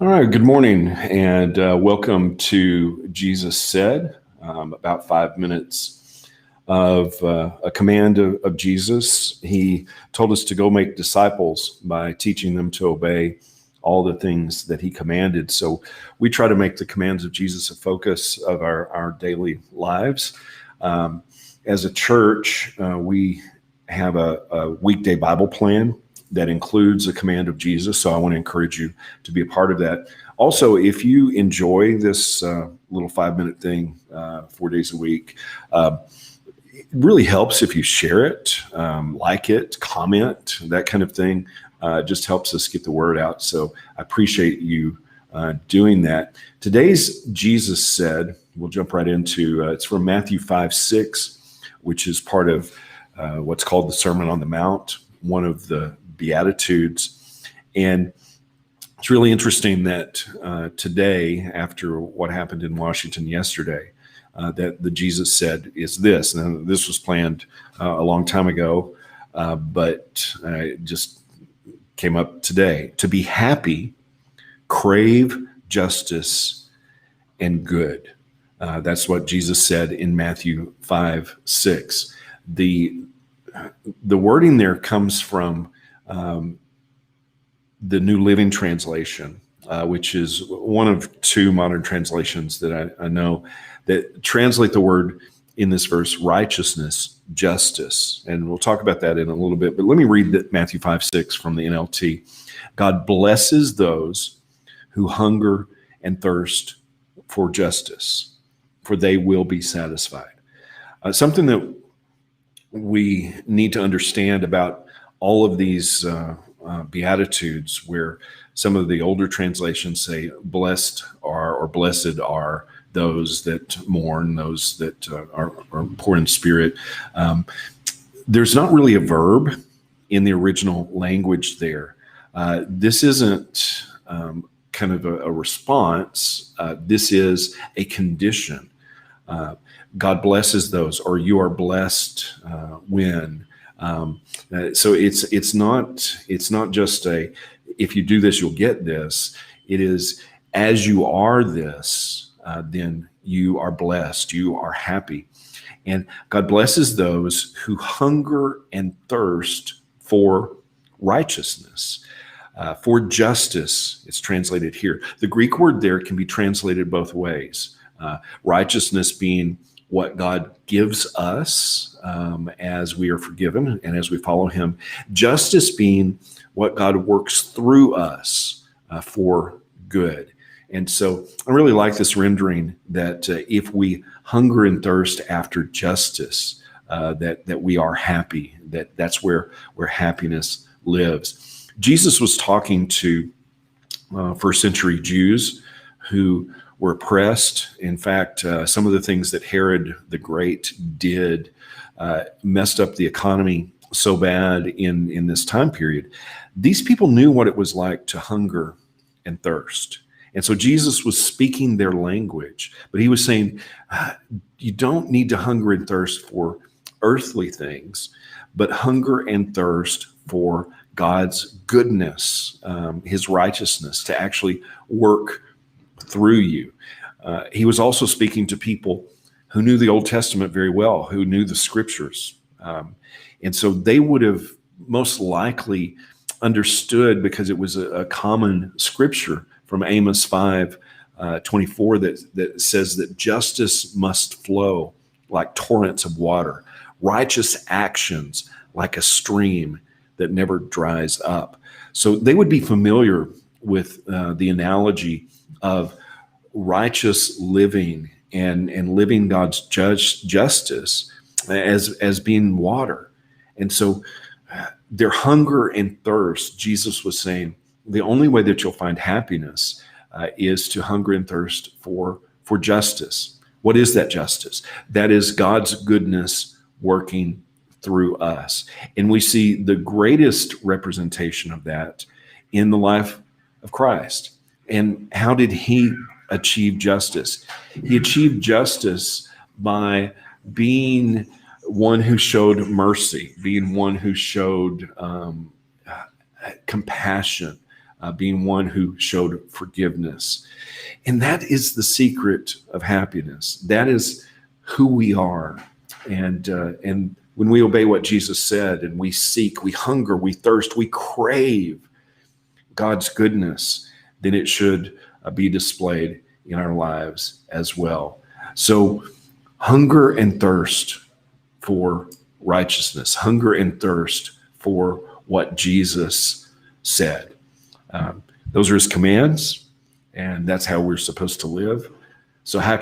All right, good morning and welcome to Jesus Said. About 5 minutes of a command of Jesus. He told us to go make disciples by teaching them to obey all the things that he commanded. So we try to make the commands of Jesus a focus of our daily lives. As a church, we have a weekday Bible plan that includes a command of Jesus. So I want to encourage you to be a part of that. Also, if you enjoy this little 5-minute thing 4 days a week, it really helps if you share it, like it, comment, that kind of thing. It just helps us get the word out. So I appreciate you doing that. Today's Jesus Said, we'll jump right into, it's from Matthew 5:6, which is part of what's called the Sermon on the Mount, one of the Beatitudes. And it's really interesting that today, after what happened in Washington yesterday, that the Jesus Said is this. Now, this was planned a long time ago, but it just came up today. To be happy, crave justice and good. That's what Jesus said in Matthew 5:6. The wording there comes from the New Living Translation, which is one of two modern translations that I know that translate the word in this verse, righteousness, justice. And we'll talk about that in a little bit, but let me read Matthew 5:6 from the NLT. God blesses those who hunger and thirst for justice, for they will be satisfied. Something that we need to understand about all of these Beatitudes, where some of the older translations say blessed are or blessed are those that mourn, those that are poor in spirit. There's not really a verb in the original language there. This isn't kind of a response. This is a condition. God blesses those, or you are blessed when. So it's not just a, if you do this, you'll get this. It is, as you are this, then you are blessed, you are happy. And God blesses those who hunger and thirst for righteousness, for justice. It's translated here. The Greek word there can be translated both ways. Righteousness being what God gives us as we are forgiven and as we follow him. Justice being what God works through us for good. And so I really like this rendering that if we hunger and thirst after justice, that we are happy, that's where happiness lives. Jesus was talking to first century Jews who were oppressed. In fact, some of the things that Herod the Great did messed up the economy so bad in this time period. These people knew what it was like to hunger and thirst. And so Jesus was speaking their language, but he was saying, you don't need to hunger and thirst for earthly things, but hunger and thirst for God's goodness, his righteousness to actually work through you. He was also speaking to people who knew the Old Testament very well, who knew the scriptures. And so they would have most likely understood, because it was a common scripture from Amos 5:24 that says that justice must flow like torrents of water, righteous actions like a stream that never dries up. So they would be familiar with the analogy of righteous living and living God's justice as being water. And so their hunger and thirst, Jesus was saying, the only way that you'll find happiness is to hunger and thirst for justice. What is that justice? That is God's goodness working through us. And we see the greatest representation of that in the life of Christ. And how did he achieve justice? He achieved justice by being one who showed mercy, being one who showed compassion, being one who showed forgiveness. And that is the secret of happiness. That is who we are. And when we obey what Jesus said, and we seek, we hunger, we thirst, we crave God's goodness, then it should be displayed in our lives as well. So hunger and thirst for righteousness, hunger and thirst for what Jesus said. Those are his commands, and that's how we're supposed to live. So how can